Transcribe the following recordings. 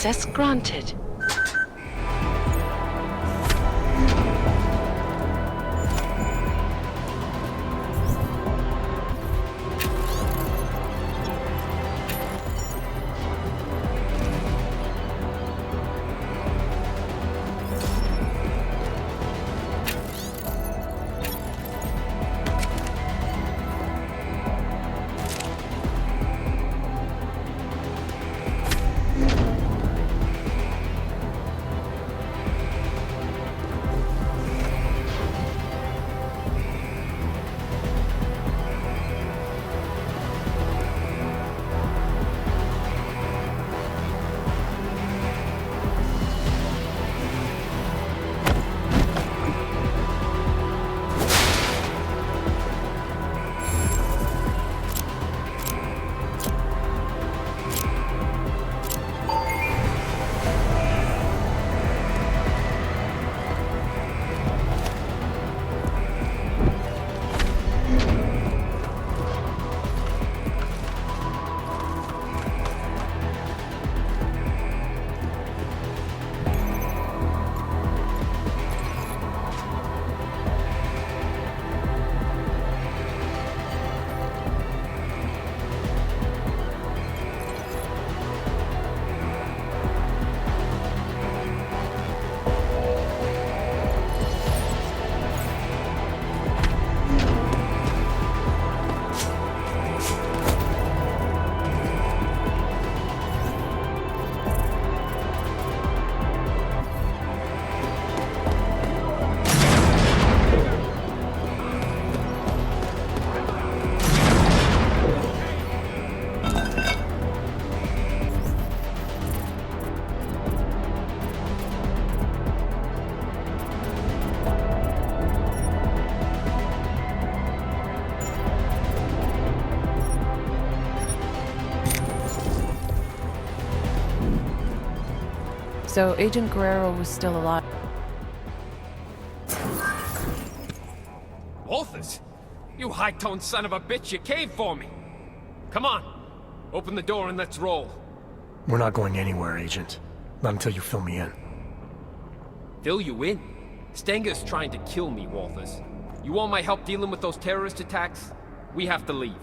Access granted. So Agent Guerrero was still alive. Walters? You high-toned son of a bitch, you caved for me! Come on, open the door and let's roll. We're not going anywhere, Agent. Not until you fill me in. Fill you in? Stenger's trying to kill me, Walters. You want my help dealing with those terrorist attacks? We have to leave.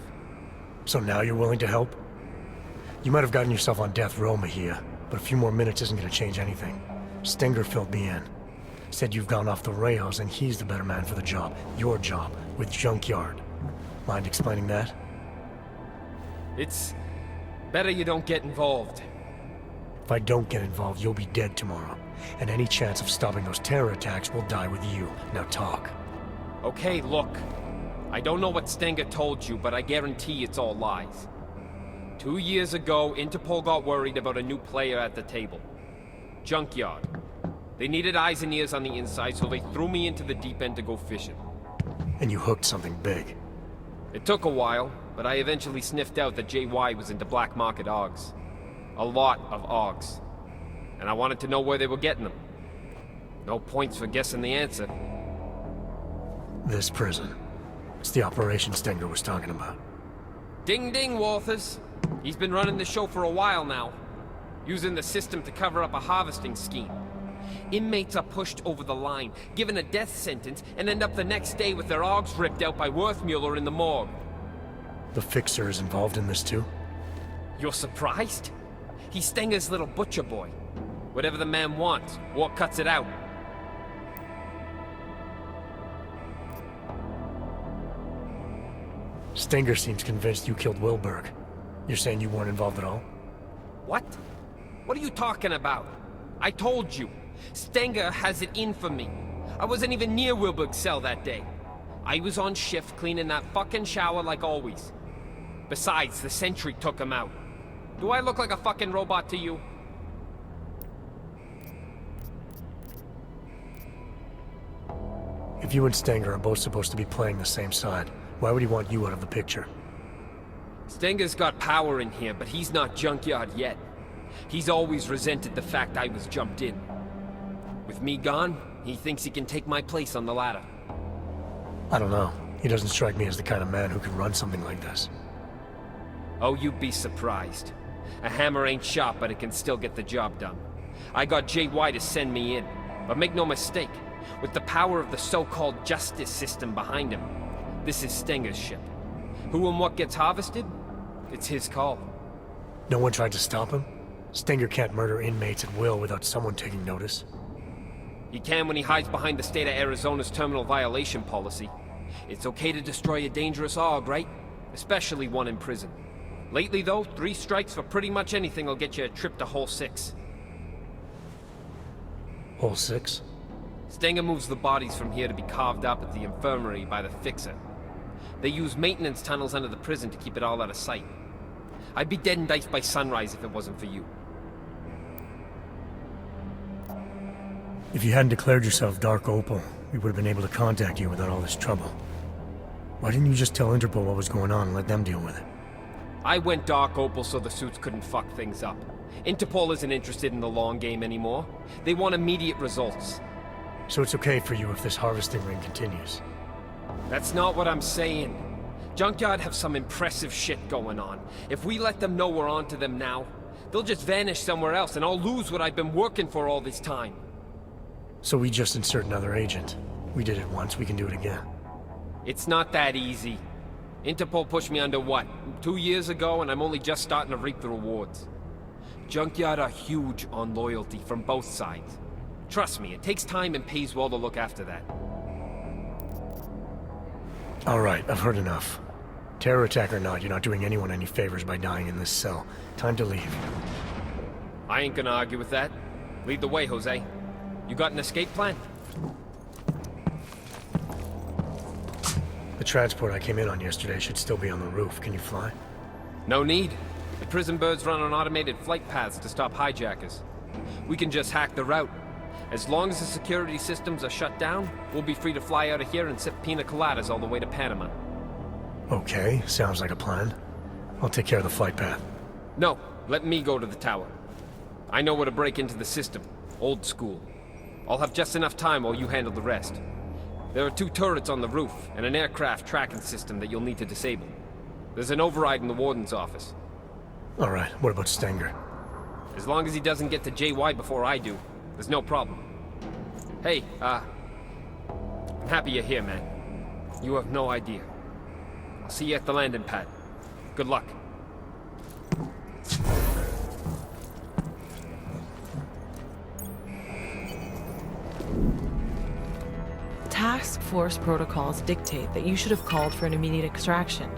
So now you're willing to help? You might have gotten yourself on death row, Mejia, but a few more minutes isn't gonna change anything. Stenger filled me in. Said you've gone off the rails and he's the better man for the job. Your job, with Junkyard. Mind explaining that? It's better you don't get involved. If I don't get involved, you'll be dead tomorrow. And any chance of stopping those terror attacks will die with you. Now talk. Okay, look. I don't know what Stenger told you, but I guarantee it's all lies. 2 years ago, Interpol got worried about a new player at the table. Junkyard. They needed eyes and ears on the inside, so they threw me into the deep end to go fishing. And you hooked something big. It took a while, but I eventually sniffed out that JY was into black market AUGs. A lot of AUGs. And I wanted to know where they were getting them. No points for guessing the answer. This prison. It's the operation Stenger was talking about. Ding ding, Walters. He's been running the show for a while now. Using the system to cover up a harvesting scheme. Inmates are pushed over the line, given a death sentence, and end up the next day with their AUGs ripped out by Worthmuller in the morgue. The Fixer is involved in this too? You're surprised? He's Stenger's little butcher boy. Whatever the man wants, war cuts it out. Stenger seems convinced you killed Wilberg. You're saying you weren't involved at all? What? What are you talking about? I told you. Stenger has it in for me. I wasn't even near Wilberg's cell that day. I was on shift cleaning that fucking shower like always. Besides, the sentry took him out. Do I look like a fucking robot to you? If you and Stenger are both supposed to be playing the same side, why would he want you out of the picture? Stenger's got power in here, but he's not Junkyard yet. He's always resented the fact I was jumped in. With me gone, he thinks he can take my place on the ladder. I don't know. He doesn't strike me as the kind of man who could run something like this. Oh, you'd be surprised. A hammer ain't sharp, but it can still get the job done. I got JY to send me in. But make no mistake, with the power of the so-called justice system behind him, this is Stenger's ship. Who and what gets harvested? It's his call. No one tried to stop him? Stenger can't murder inmates at will without someone taking notice. He can when he hides behind the state of Arizona's terminal violation policy. It's okay to destroy a dangerous AUG, right? Especially one in prison. Lately, though, 3 strikes for pretty much anything will get you a trip to Hole 6. Hole 6? Stenger moves the bodies from here to be carved up at the infirmary by the Fixer. They use maintenance tunnels under the prison to keep it all out of sight. I'd be dead and diced by sunrise if it wasn't for you. If you hadn't declared yourself Dark Opal, we would have been able to contact you without all this trouble. Why didn't you just tell Interpol what was going on and let them deal with it? I went Dark Opal so the suits couldn't fuck things up. Interpol isn't interested in the long game anymore. They want immediate results. So it's okay for you if this harvesting ring continues? That's not what I'm saying. Junkyard have some impressive shit going on. If we let them know we're onto them now, they'll just vanish somewhere else and I'll lose what I've been working for all this time. So we just insert another agent. We did it once, we can do it again. It's not that easy. Interpol pushed me under what, 2 years ago, and I'm only just starting to reap the rewards. Junkyard are huge on loyalty from both sides. Trust me, it takes time and pays well to look after that. Alright, I've heard enough. Terror attack or not, you're not doing anyone any favors by dying in this cell. Time to leave. I ain't gonna argue with that. Lead the way, Jose. You got an escape plan? The transport I came in on yesterday should still be on the roof. Can you fly? No need. The prison birds run on automated flight paths to stop hijackers. We can just hack the route. As long as the security systems are shut down, we'll be free to fly out of here and sip pina coladas all the way to Panama. Okay, sounds like a plan. I'll take care of the flight path. No, let me go to the tower. I know where to break into the system. Old school. I'll have just enough time while you handle the rest. There are 2 turrets on the roof, and an aircraft tracking system that you'll need to disable. There's an override in the warden's office. Alright, what about Stenger? As long as he doesn't get to JY before I do, there's no problem. Hey, I'm happy you're here, man. You have no idea. I'll see you at the landing pad. Good luck. Task Force protocols dictate that you should have called for an immediate extraction.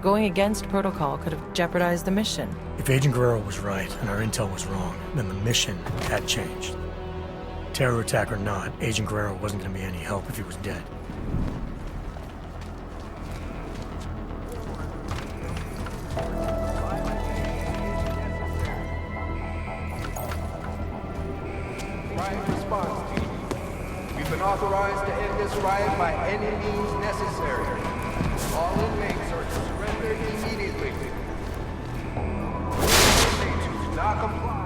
Going against protocol could have jeopardized the mission. If Agent Guerrero was right and our intel was wrong, then the mission had changed. Terror attack or not, Agent Guerrero wasn't going to be any help if he was dead. Riot response team. We've been authorized to end this riot by any means necessary. All inmates are to surrender immediately. Inmates who do not comply.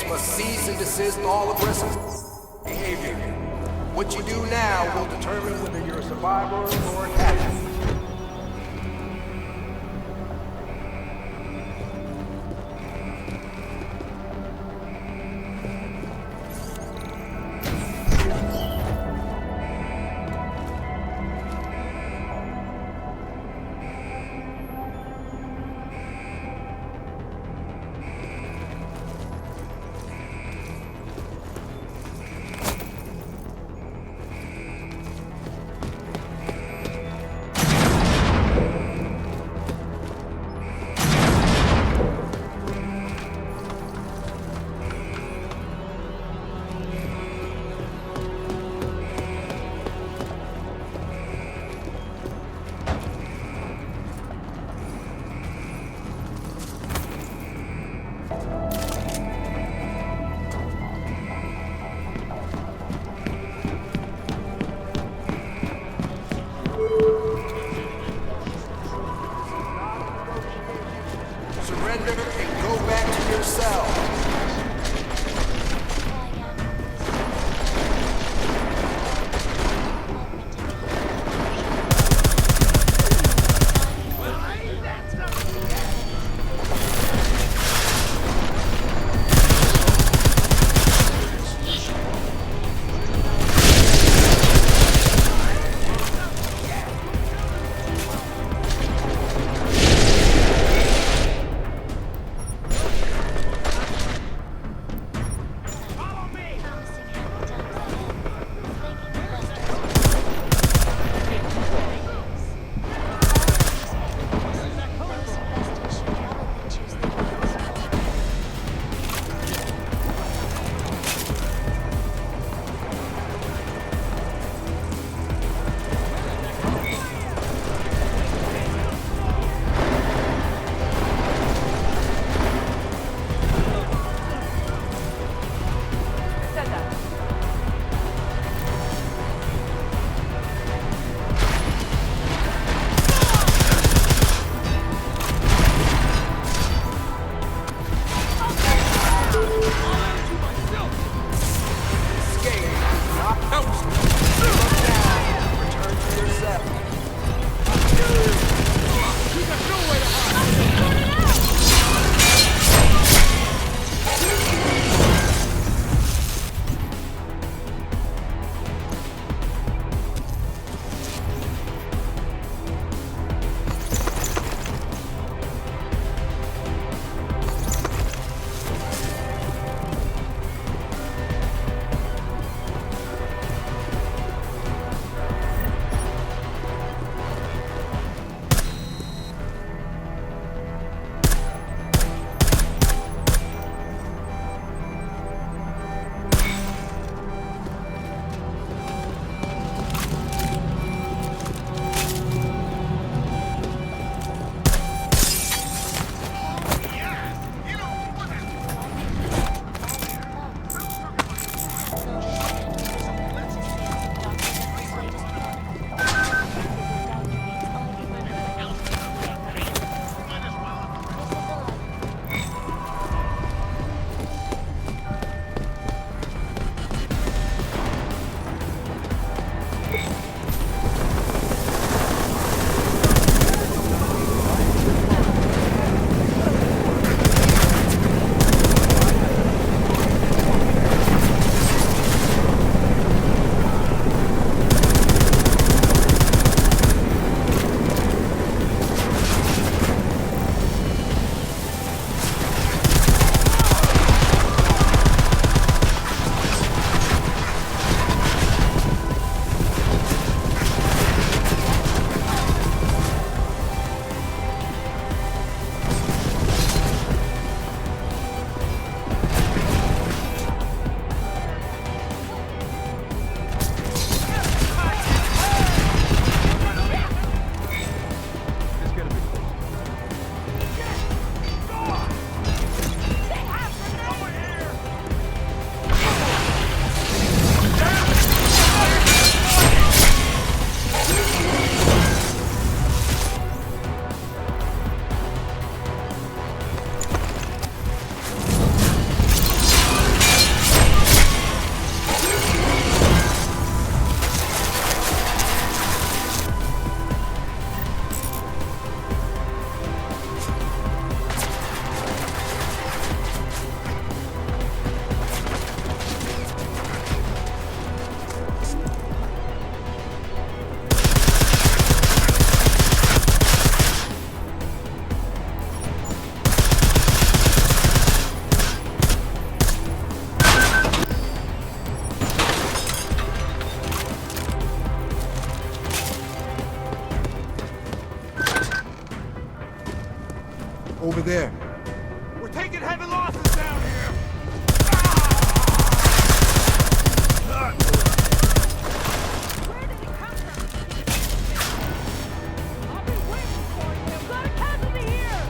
must cease and desist all aggressive behavior. What you do now will determine whether you're a survivor or an casualty. Surrender and go back to your cell. Over there. We're taking heavy losses down here! Where did it come from? I've been waiting for you. I've got a casualty here!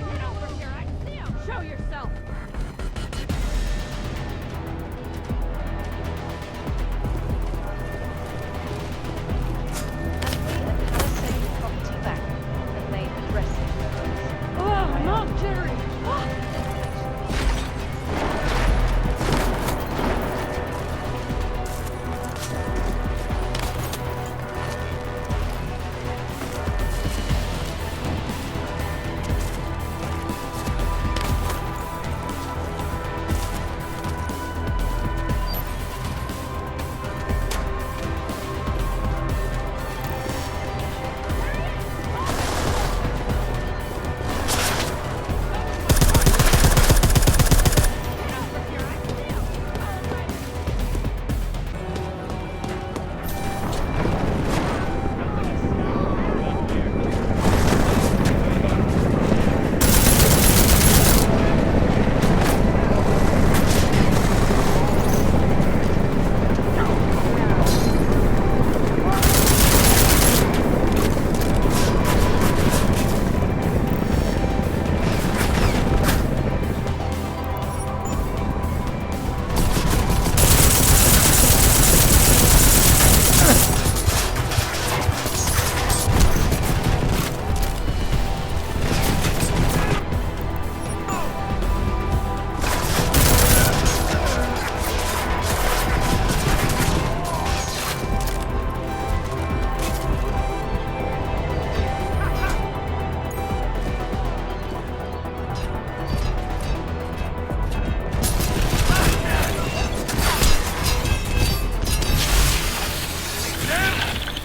Get over here, I see him! Show yourself! Oh, not Jerry!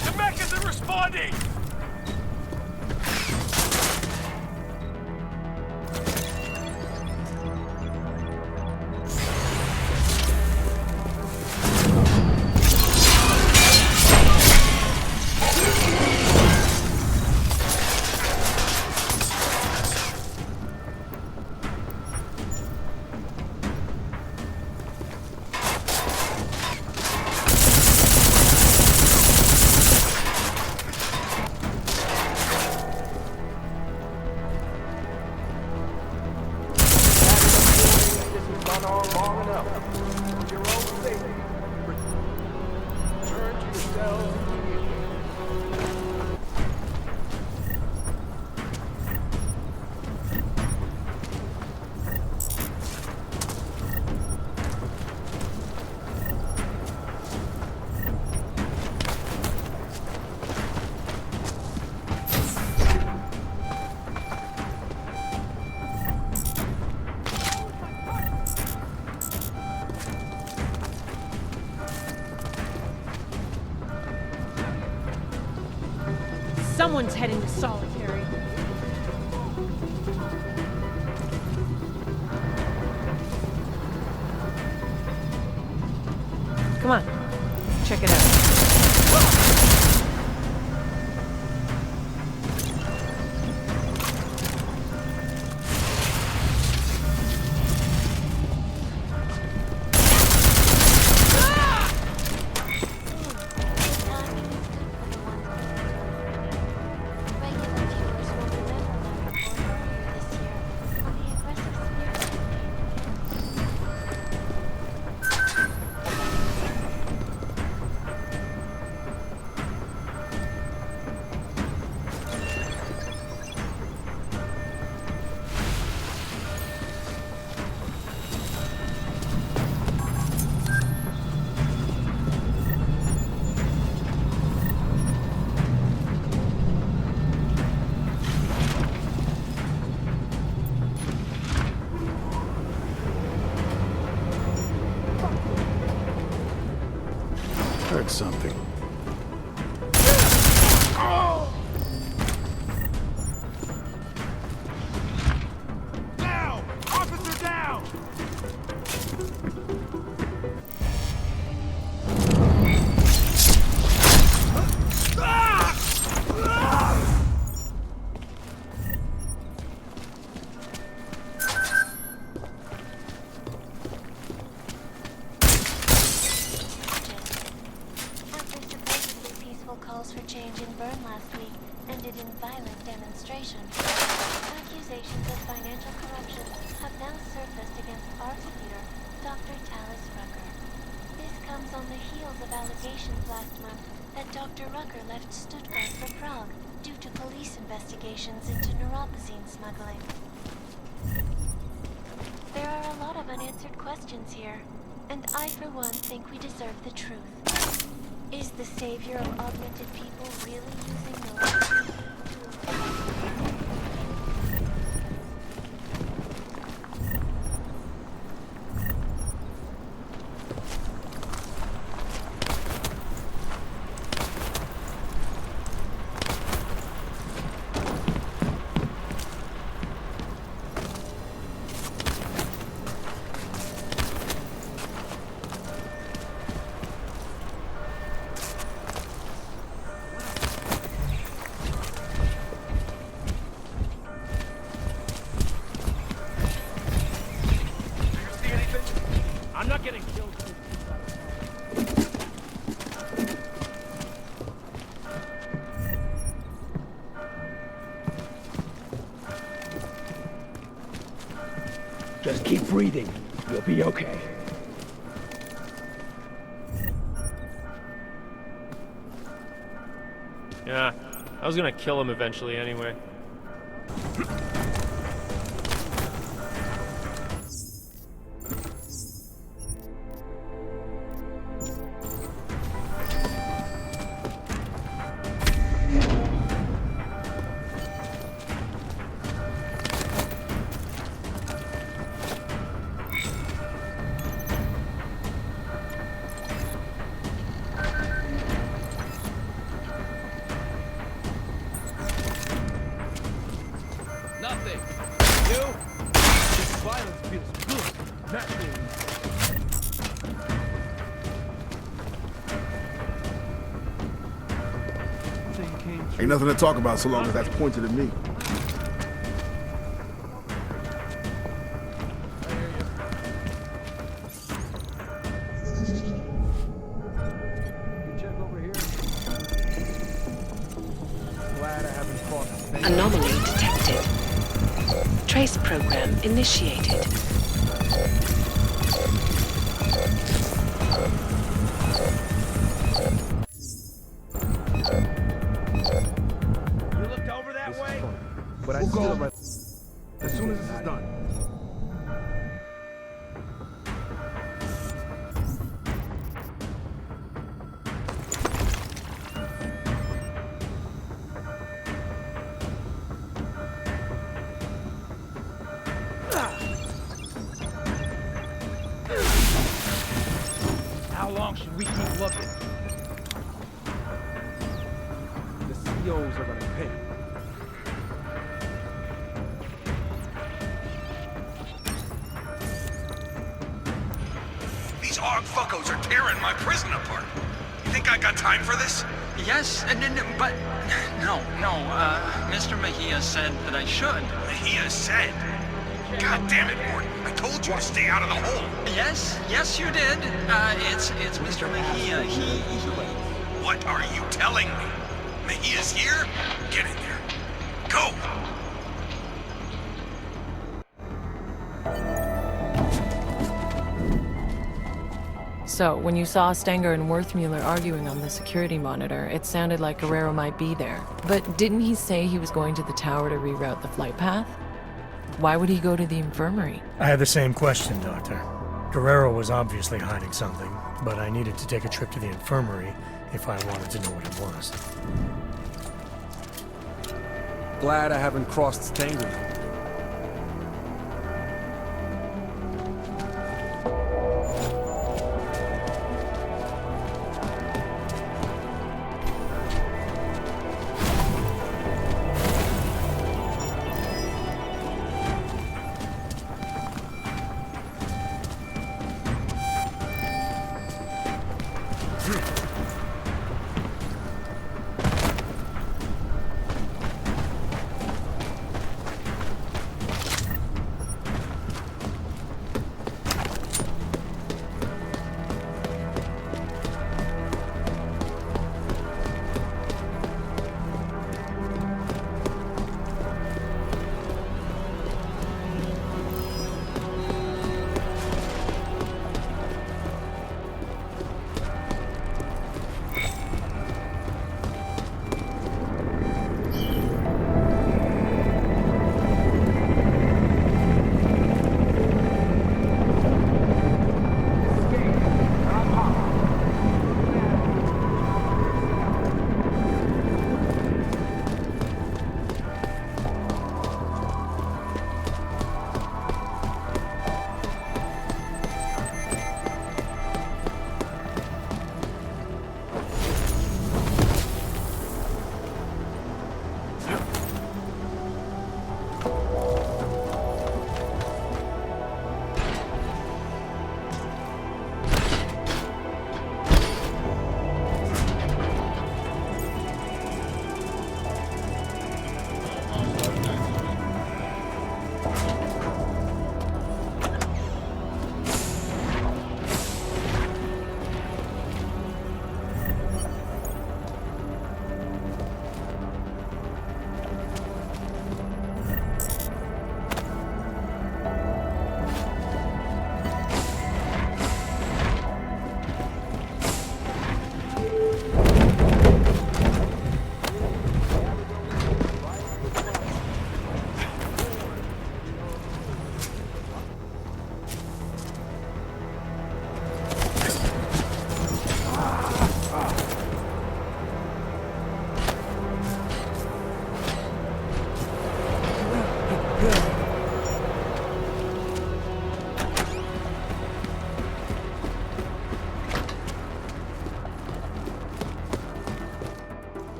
The mech isn't responding! This has gone on long enough. For your own safety, return to your cells immediately. Someone's heading to solitary. Come on, check it out. Heard something. Down! Officer down! After supposedly peaceful calls for change in Bern last week ended in violent demonstration, accusations of financial corruption have now surfaced against art leader Dr. Talis Rucker. This comes on the heels of allegations last month that Dr. Rucker left Stuttgart for Prague due to police investigations into neuropozyne smuggling. There are a lot of unanswered questions here, and I for one think we deserve the truth. Is the savior of augmented people really using neuropozyne? I'm not getting killed. Just keep breathing. You'll be okay. Yeah, I was gonna kill him eventually anyway. Nothing. You? This violence feels good. Naturally. Ain't nothing to talk about so long as that's pointed at me. Check over here. Glad I haven't fought. Anomaly detected. Trace program initiated. You looked over that way? But I still right as soon as this is done. How long should we keep looking? The COs are gonna pay. These AUG fuckos are tearing my prison apart. You think I got time for this? Yes, but no. Mr. Mejia said that I should. Mejia said. God damn it, Mort. I told you to stay out of the hole. Yes, you did. It's Mr. Mejia. He... What are you telling me? Mejia's here? Get in there. Go! So, when you saw Stenger and Worthmuller arguing on the security monitor, it sounded like Guerrero might be there. But didn't he say he was going to the tower to reroute the flight path? Why would he go to the infirmary? I had the same question, Doctor. Guerrero was obviously hiding something, but I needed to take a trip to the infirmary if I wanted to know what it was. Glad I haven't crossed Stenger.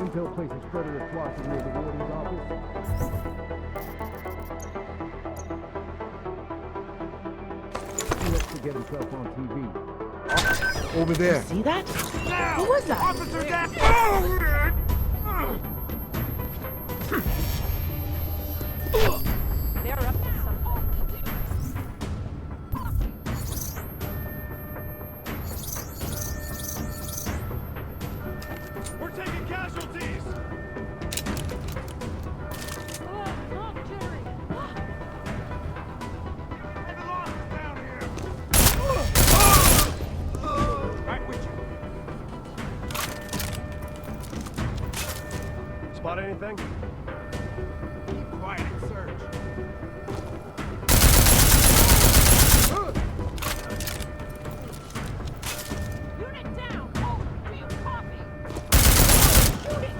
Intel places federal plots near the warden's office. He hopes to get himself on TV. Over there. See that? Who was that? Officer down! They're up to something. We're taking casualties! Look, Jerry! Heavy losses down here! Right with you. Spot anything? Keep quiet and search. Unit down! Over! Do you copy? Shoot it!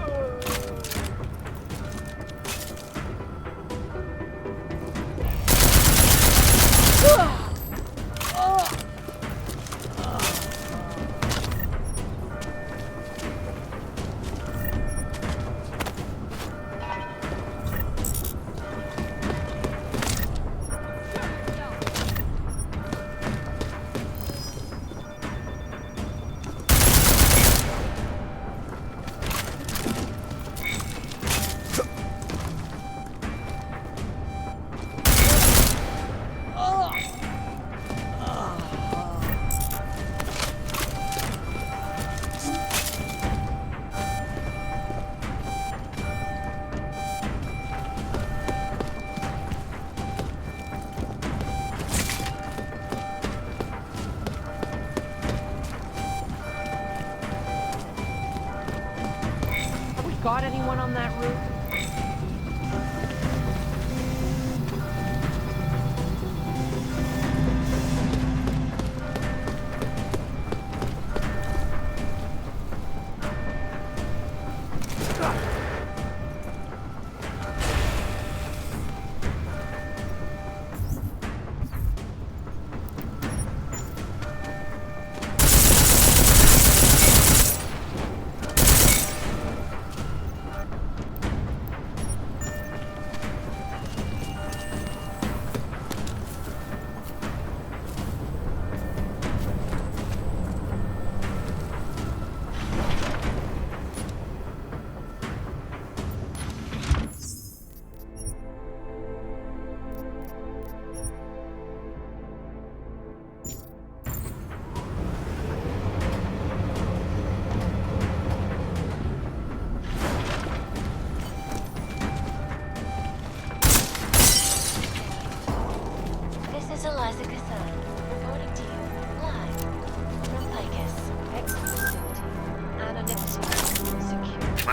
Have we got anyone on that route?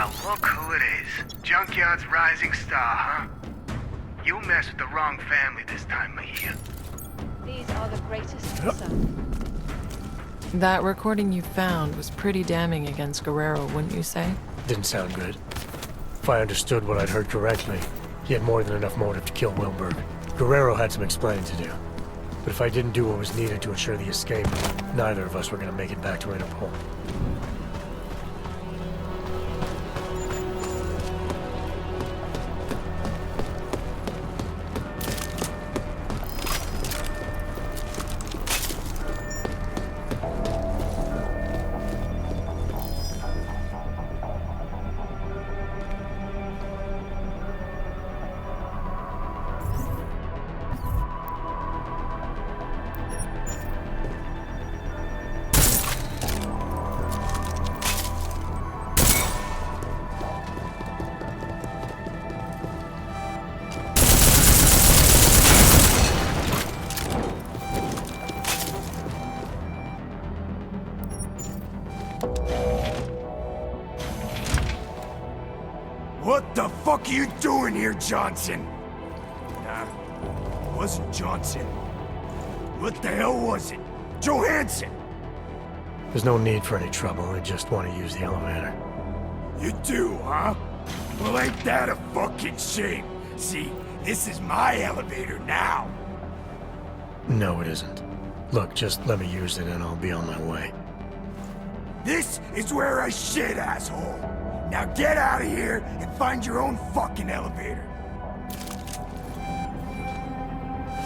Now look who it is. Junkyard's rising star, huh? You messed with the wrong family this time, Mejia. These are the greatest, sir. That recording you found was pretty damning against Guerrero, wouldn't you say? Didn't sound good. If I understood what I'd heard correctly, he had more than enough motive to kill Wilberg. Guerrero had some explaining to do. But if I didn't do what was needed to ensure the escape, neither of us were gonna make it back to Interpol. What the fuck are you doing here, Johnson? Nah, it wasn't Johnson. What the hell was it? Johansson! There's no need for any trouble, I just want to use the elevator. You do, huh? Well, ain't that a fucking shame? See, this is my elevator now. No, it isn't. Look, just let me use it and I'll be on my way. This is where I shit, asshole. Now get out of here and find your own fucking elevator.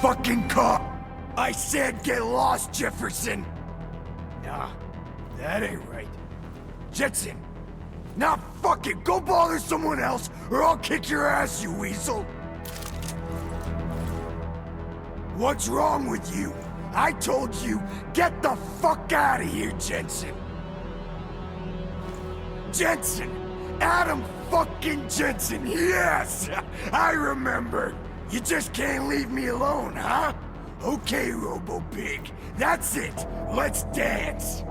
Fucking cop! I said get lost, Jefferson! Nah, that ain't right. Jetson! Now fuck it, go bother someone else or I'll kick your ass, you weasel! What's wrong with you? I told you, get the fuck out of here, Jensen! Jensen! Adam fucking Jensen, yes! I remember! You just can't leave me alone, huh? Okay, Robo-Pig, that's it! Let's dance!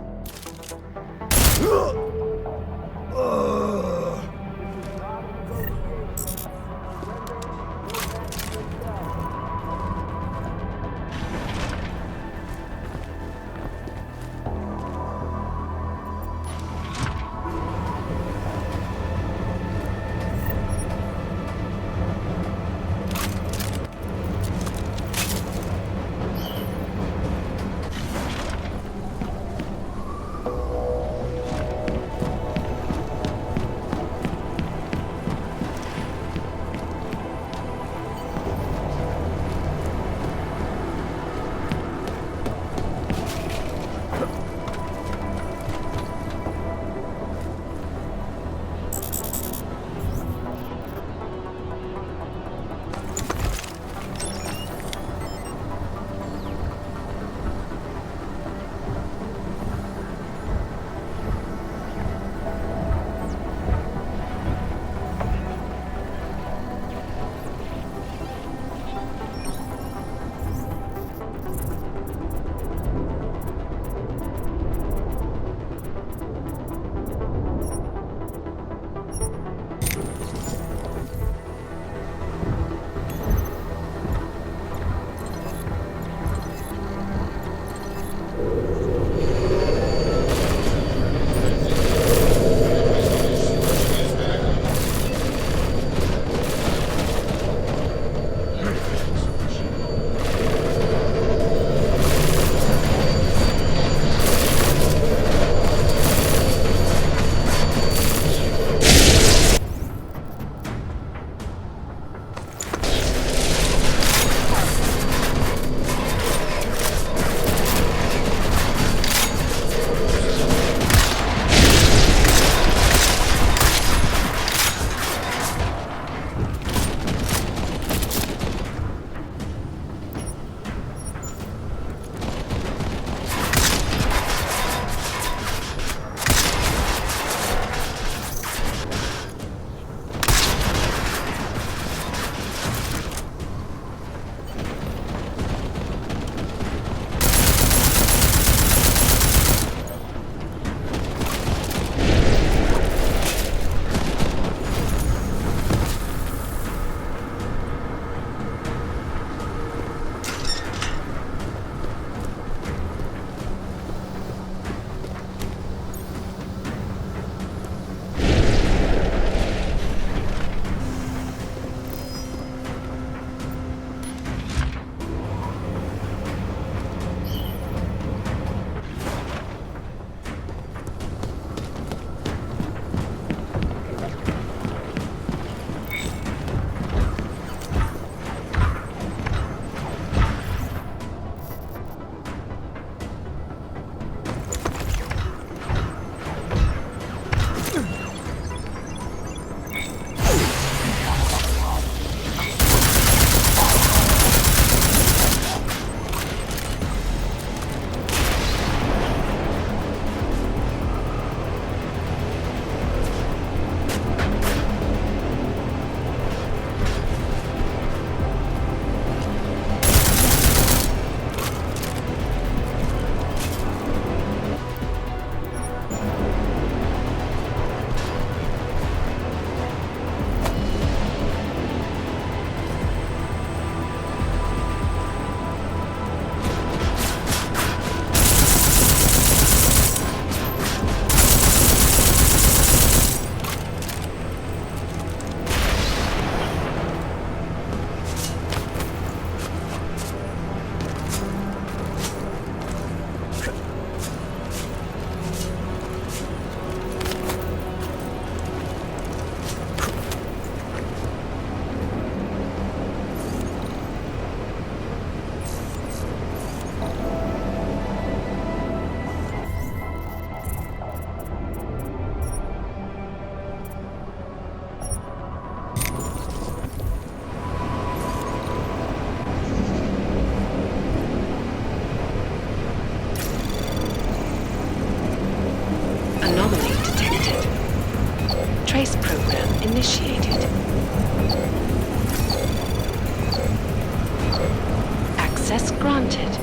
Trace program initiated. Access granted.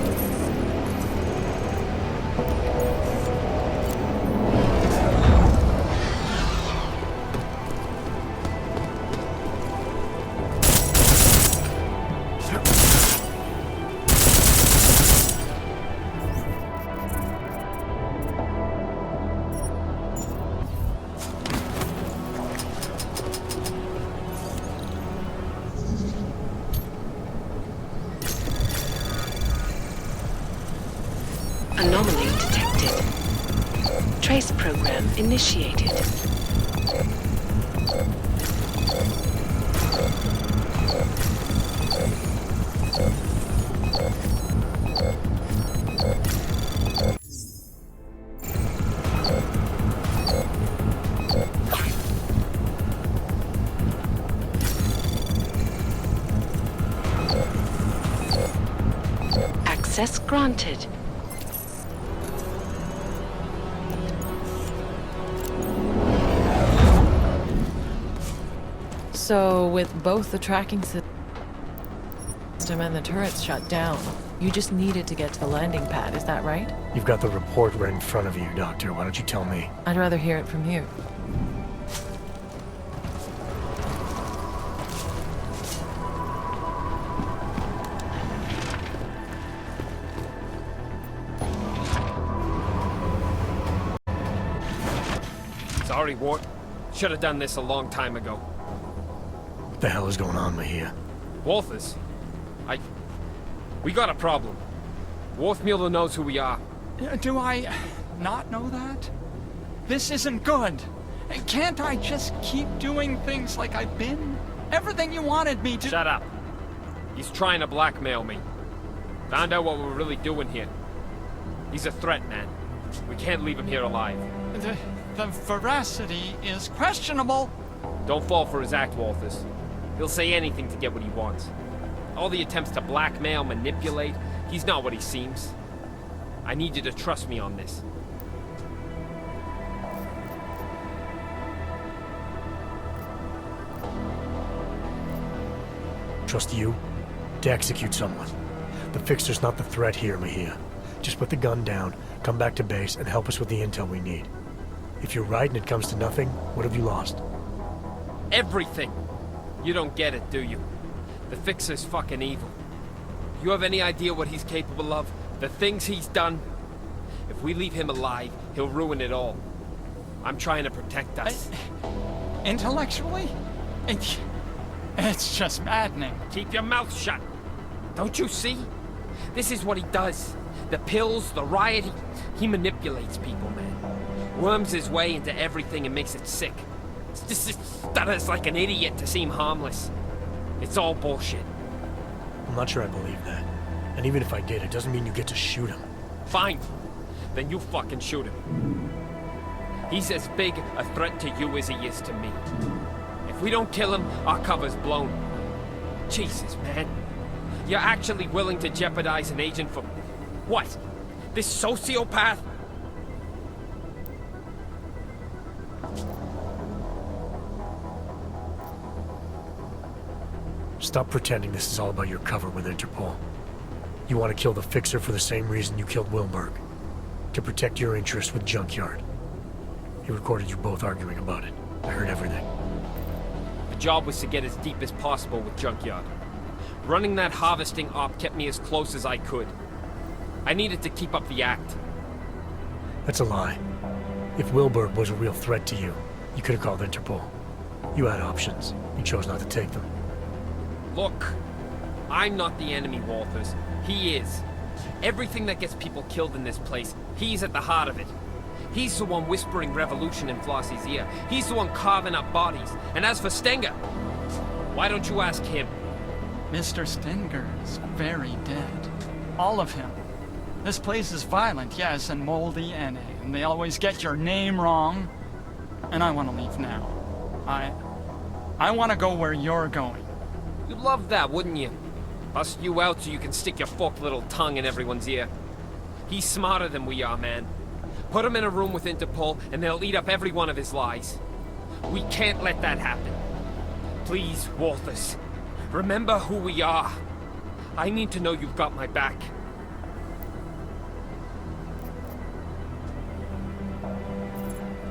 Anomaly detected. Trace program initiated. Access granted. So, with both the tracking system and the turrets shut down, you just needed to get to the landing pad, is that right? You've got the report right in front of you, Doctor. Why don't you tell me? I'd rather hear it from you. Sorry, Wart. Should have done this a long time ago. What the hell is going on, Mejia? Walthers? We got a problem. Worfmuller knows who we are. Do I not know that? This isn't good. Can't I just keep doing things like I've been? Everything you wanted me to— Shut up. He's trying to blackmail me. Found out what we're really doing here. He's a threat, man. We can't leave him here alive. The veracity is questionable. Don't fall for his act, Walthers. He'll say anything to get what he wants. All the attempts to blackmail, manipulate, he's not what he seems. I need you to trust me on this. Trust you? To execute someone. The Fixer's not the threat here, Mejia. Just put the gun down, come back to base, and help us with the intel we need. If you're right and it comes to nothing, what have you lost? Everything! You don't get it, do you? The Fixer's fucking evil. You have any idea what he's capable of? The things he's done? If we leave him alive, he'll ruin it all. I'm trying to protect us. Intellectually? It's just maddening. Keep your mouth shut. Don't you see? This is what he does. The pills, the riot, he manipulates people, man. Worms his way into everything and makes it sick. Stutters like an idiot to seem harmless. It's all bullshit. I'm not sure I believe that. And even if I did, it doesn't mean you get to shoot him. Fine. Then you fucking shoot him. He's as big a threat to you as he is to me. If we don't kill him, our cover's blown. Jesus, man. You're actually willing to jeopardize an agent for... what? This sociopath? Stop pretending this is all about your cover with Interpol. You want to kill the Fixer for the same reason you killed Wilberg. To protect your interest with Junkyard. He recorded you both arguing about it. I heard everything. The job was to get as deep as possible with Junkyard. Running that harvesting op kept me as close as I could. I needed to keep up the act. That's a lie. If Wilberg was a real threat to you, you could have called Interpol. You had options. You chose not to take them. Look, I'm not the enemy, Walthers. He is. Everything that gets people killed in this place, he's at the heart of it. He's the one whispering revolution in Flossie's ear. He's the one carving up bodies. And as for Stenger, why don't you ask him? Mr. Stenger is very dead. All of him. This place is violent, yes, and moldy, and they always get your name wrong. And I want to leave now. I want to go where you're going. You'd love that, wouldn't you? Bust you out so you can stick your forked little tongue in everyone's ear. He's smarter than we are, man. Put him in a room with Interpol, and they'll eat up every one of his lies. We can't let that happen. Please, Walters, remember who we are. I need to know you've got my back.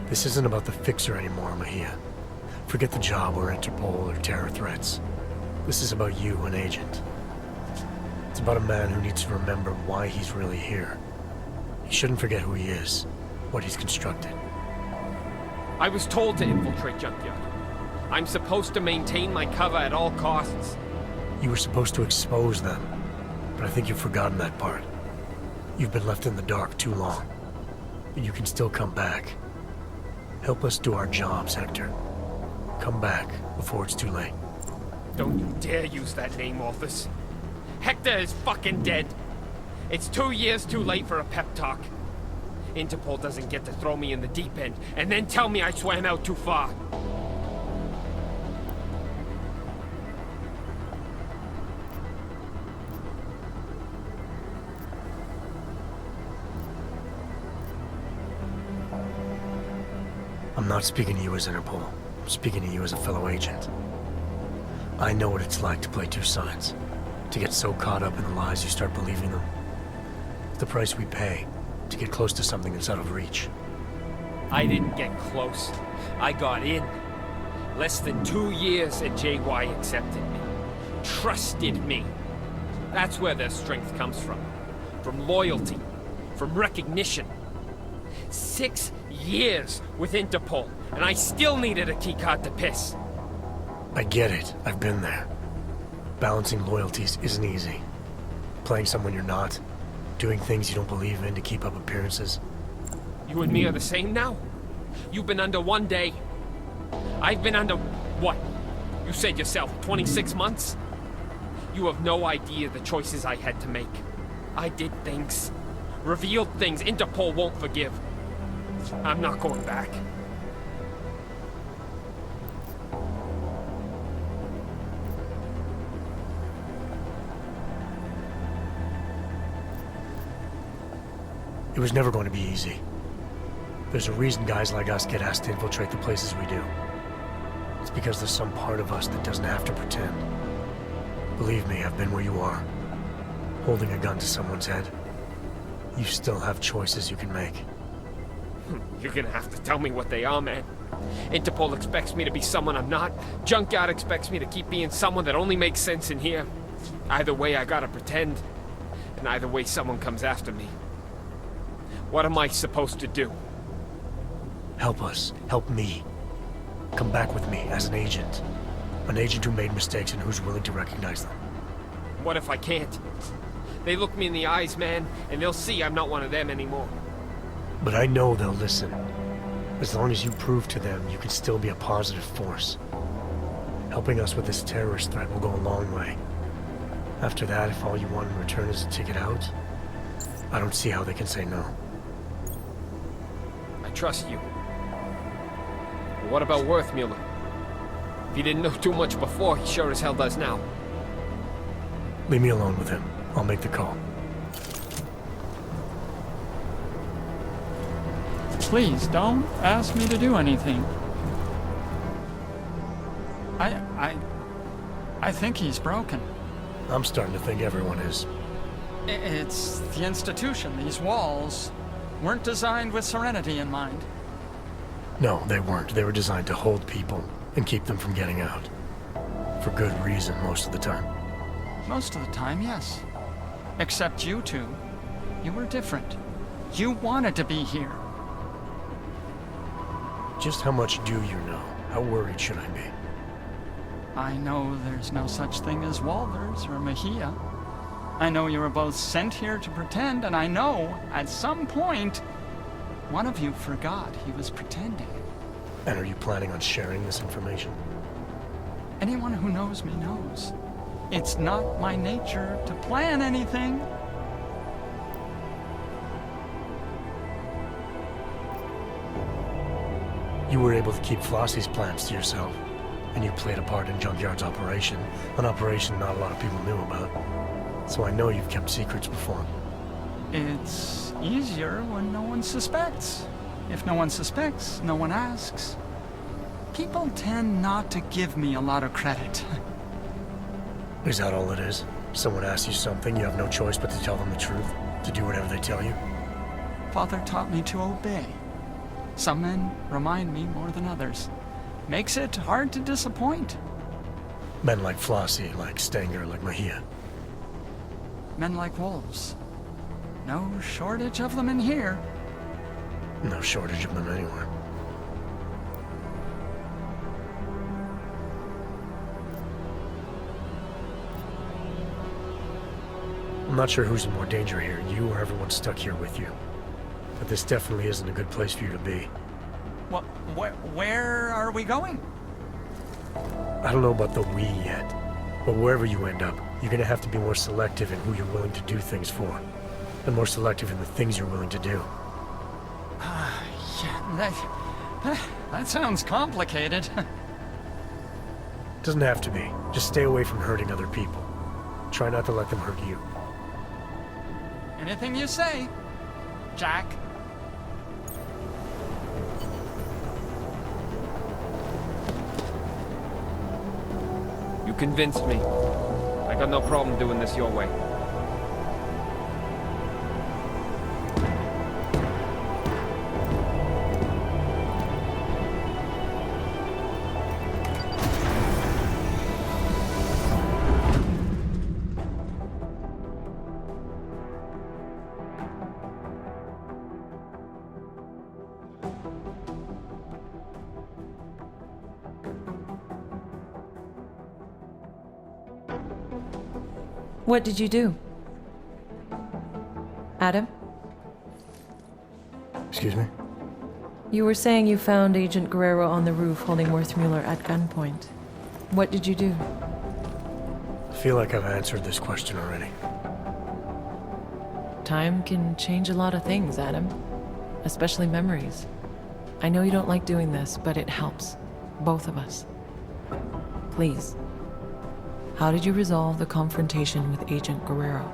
This isn't about the fixer anymore, Mejia. Forget the job or Interpol or terror threats. This is about you, an agent. It's about a man who needs to remember why he's really here. He shouldn't forget who he is, what he's constructed. I was told to infiltrate Junkyard. I'm supposed to maintain my cover at all costs. You were supposed to expose them, but I think you've forgotten that part. You've been left in the dark too long. But you can still come back. Help us do our jobs, Hector. Come back before it's too late. Don't you dare use that name, Walters. Hector is fucking dead. It's 2 years too late for a pep talk. Interpol doesn't get to throw me in the deep end and then tell me I swam out too far. I'm not speaking to you as Interpol. I'm speaking to you as a fellow agent. I know what it's like to play two sides. To get so caught up in the lies you start believing them. It's the price we pay to get close to something that's out of reach. I didn't get close. I got in. Less than 2 years and JY accepted me. Trusted me. That's where their strength comes from. From loyalty. From recognition. 6 years with Interpol, and I still needed a keycard to piss. I get it. I've been there. Balancing loyalties isn't easy. Playing someone you're not. Doing things you don't believe in to keep up appearances. You and me are the same now. You've been under 1 day. I've been under, what? You said yourself, 26 months? You have no idea the choices I had to make. I did things. Revealed things Interpol won't forgive. I'm not going back. It was never going to be easy. There's a reason guys like us get asked to infiltrate the places we do. It's because there's some part of us that doesn't have to pretend. Believe me, I've been where you are. Holding a gun to someone's head. You still have choices you can make. You're gonna have to tell me what they are, man. Interpol expects me to be someone I'm not. Junkyard expects me to keep being someone that only makes sense in here. Either way, I gotta pretend. And either way, someone comes after me. What am I supposed to do? Help us. Help me. Come back with me as an agent. An agent who made mistakes and who's willing to recognize them. What if I can't? They look me in the eyes, man, and they'll see I'm not one of them anymore. But I know they'll listen. As long as you prove to them you can still be a positive force. Helping us with this terrorist threat will go a long way. After that, if all you want in return is a ticket out, I don't see how they can say no. I trust you. But what about Worthmuller? If he didn't know too much before, he sure as hell does now. Leave me alone with him. I'll make the call. Please don't ask me to do anything. I think he's broken. I'm starting to think everyone is. It's the institution. These walls weren't designed with serenity in mind. No, they weren't. They were designed to hold people and keep them from getting out. For good reason most of the time. Most of the time, yes. Except you two. You were different. You wanted to be here. Just how much do you know? How worried should I be? I know there's no such thing as Walters or Mejia. I know you were both sent here to pretend, and I know, at some point, one of you forgot he was pretending. And are you planning on sharing this information? Anyone who knows me knows. It's not my nature to plan anything. You were able to keep Flossie's plans to yourself, and you played a part in Junkyard's operation, an operation not a lot of people knew about. So I know you've kept secrets before. It's easier when no one suspects. If no one suspects, no one asks. People tend not to give me a lot of credit. Is that all it is? Someone asks you something, you have no choice but to tell them the truth? To do whatever they tell you? Father taught me to obey. Some men remind me more than others. Makes it hard to disappoint. Men like Flossie, like Stenger, like Mejia. Men like wolves. No shortage of them in here. No shortage of them anywhere. I'm not sure who's in more danger here, you or everyone stuck here with you. But this definitely isn't a good place for you to be. What? Where are we going? I don't know about the we yet, but wherever you end up, you're gonna have to be more selective in who you're willing to do things for. And more selective in the things you're willing to do. Yeah, that sounds complicated. Doesn't have to be. Just stay away from hurting other people. Try not to let them hurt you. Anything you say, Jack. You convinced me. I got no problem doing this your way. What did you do? Adam? Excuse me? You were saying you found Agent Guerrero on the roof holding Werthmuller at gunpoint. What did you do? I feel like I've answered this question already. Time can change a lot of things, Adam. Especially memories. I know you don't like doing this, but it helps. Both of us. Please. How did you resolve the confrontation with Agent Guerrero?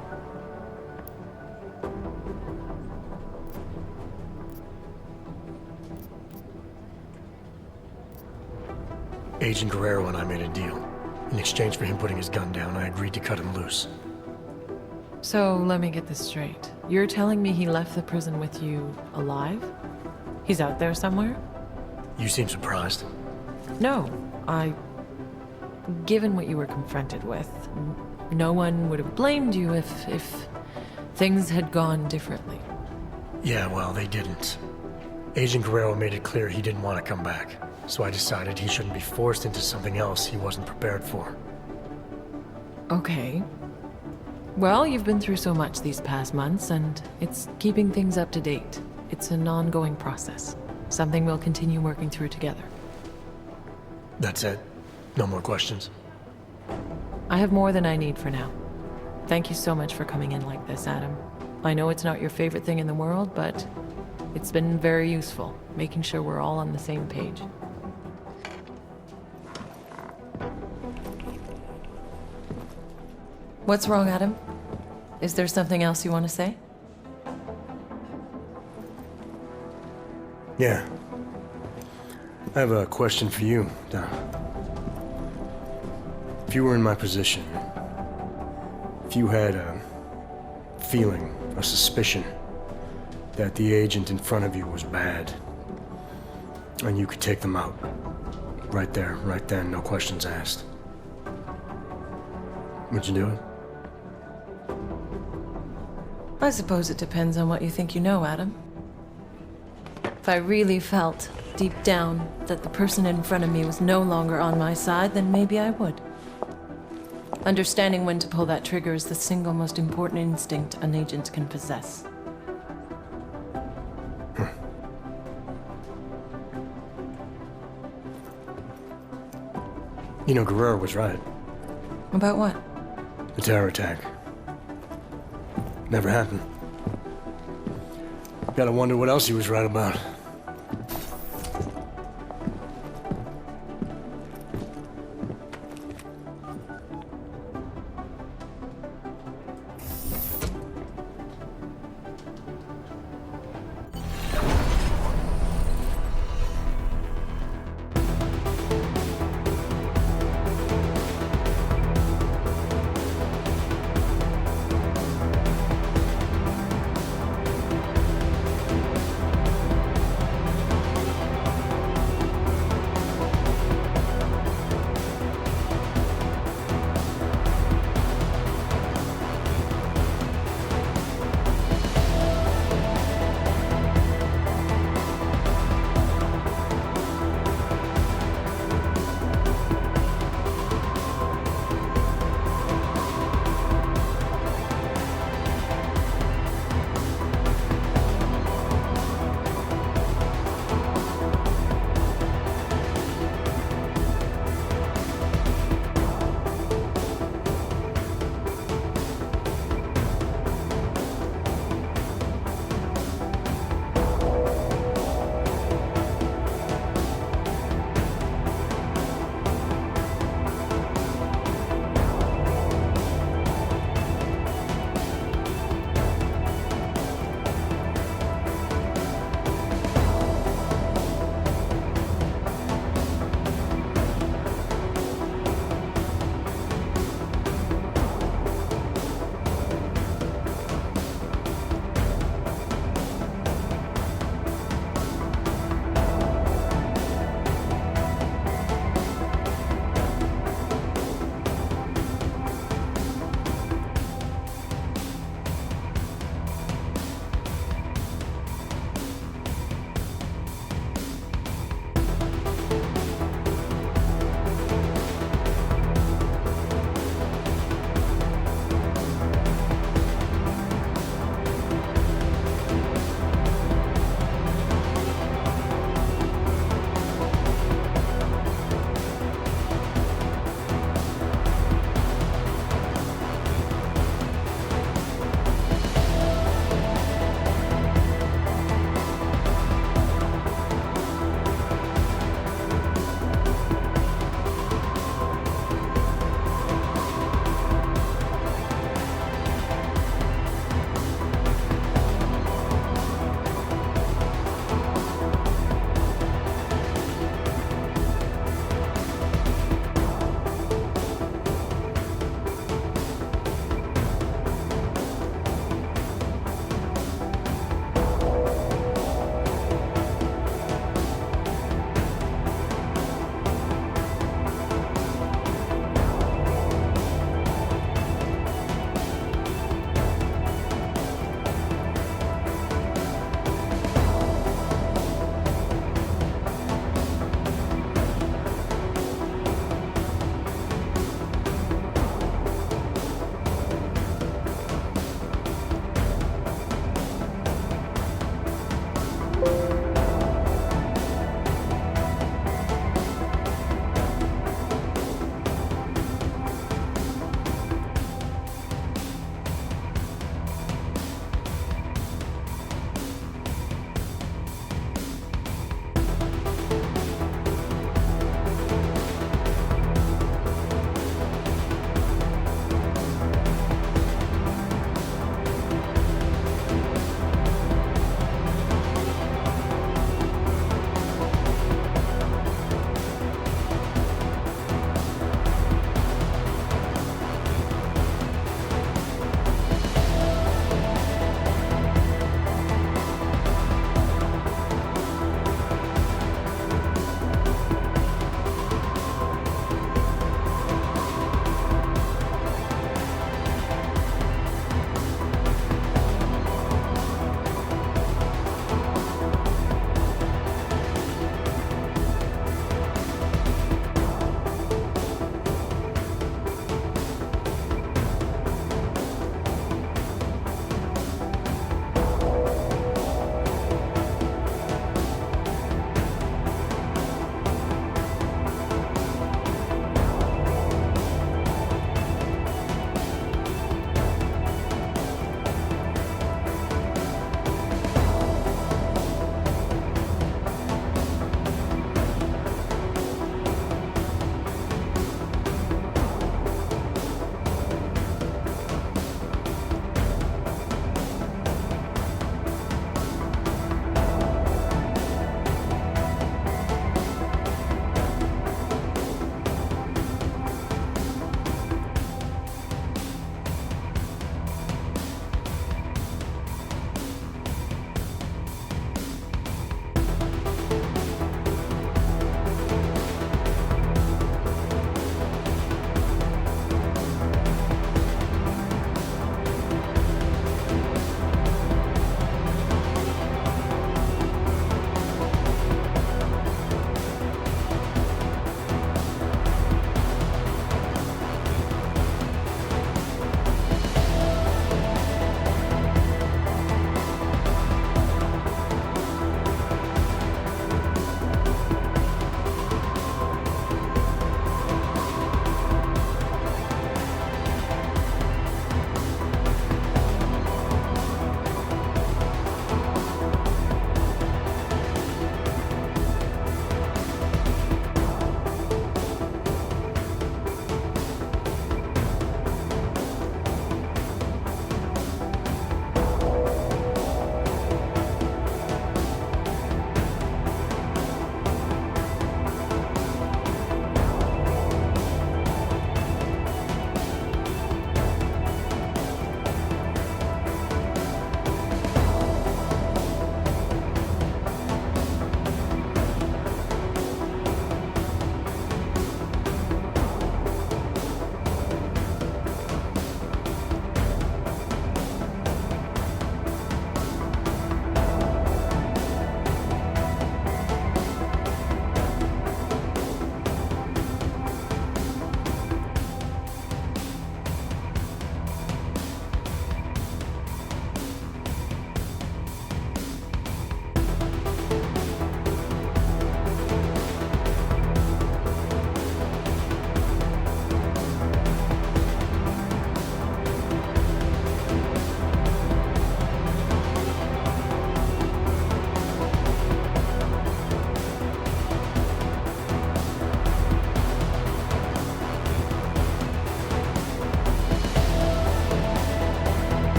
Agent Guerrero and I made a deal. In exchange for him putting his gun down, I agreed to cut him loose. So, let me get this straight. You're telling me he left the prison with you alive? He's out there somewhere? You seem surprised. No, given what you were confronted with, no one would have blamed you if things had gone differently. Yeah, well, they didn't. Agent Guerrero made it clear he didn't want to come back, so I decided he shouldn't be forced into something else he wasn't prepared for. Okay. Well, you've been through so much these past months, and it's keeping things up to date. It's an ongoing process. Something we'll continue working through together. That's it? No more questions? I have more than I need for now. Thank you so much for coming in like this, Adam. I know it's not your favorite thing in the world, but it's been very useful, making sure we're all on the same page. What's wrong, Adam? Is there something else you want to say? Yeah. I have a question for you, Donna. If you were in my position, if you had a feeling, a suspicion, that the agent in front of you was bad, and you could take them out, right there, right then, no questions asked, would you do it? I suppose it depends on what you think you know, Adam. If I really felt, deep down, that the person in front of me was no longer on my side, then maybe I would. Understanding when to pull that trigger is the single most important instinct an agent can possess. You know, Guerrero was right. About what? The terror attack. Never happened. Gotta wonder what else he was right about.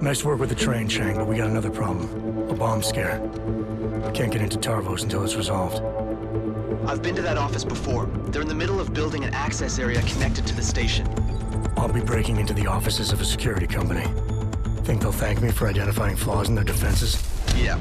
Nice work with the train, Chang, but we got another problem. A bomb scare. Can't get into Tarvos until it's resolved. I've been to that office before. They're in the middle of building an access area connected to the station. I'll be breaking into the offices of a security company. Think they'll thank me for identifying flaws in their defenses? Yeah,